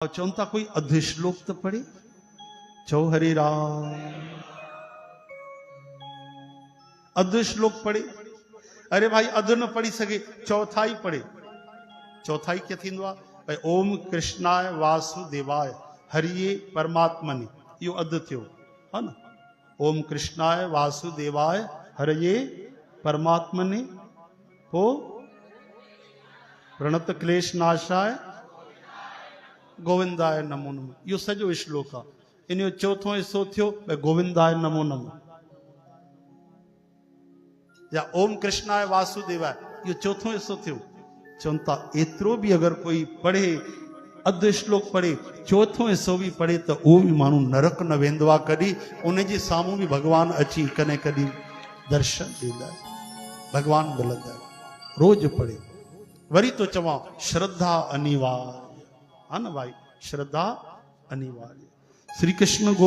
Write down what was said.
चौथा कोई अध श्लोक तो पढ़े। चौ हरे राम। अध श्लोक पढ़े। अरे भाई अध न पढ़ी सके चौथाई पढ़े। चौथाई क्या थी भाई ओम कृष्णाय वासुदेवाय हरिये परमात्मने यो अध थियो है ना। ओम कृष्णाय वासुदेवाय हरिये परमात्मने हो प्रणत क्लेश नाशाय गोविंदाय नमो नमः यो सजो श्लोक आहे। इन जो चौथो हिस्सो थियो गोविंदाय नमो नमः या ओम कृष्णाय वासुदेवाय यो चौथो हिस्सो थियो। चवंता एतिरो भी अगर कोई पढ़े अध श्लोक पढ़े चौथो हिस्सो भी पढ़े तो वो भी माण्हू नरक न वेंदो आहे। कॾहिं उन जे साम्हूं भी भगवान अची कॾहिं कॾहिं दर्शन ॾींदा आहिनि। भगवान मिलंदा आहिनि। रोज पढ़े। वरी तो चवां श्रद्धा अनिवार्य है ना भाई। श्रद्धा अनिवार्य। श्री कृष्ण गो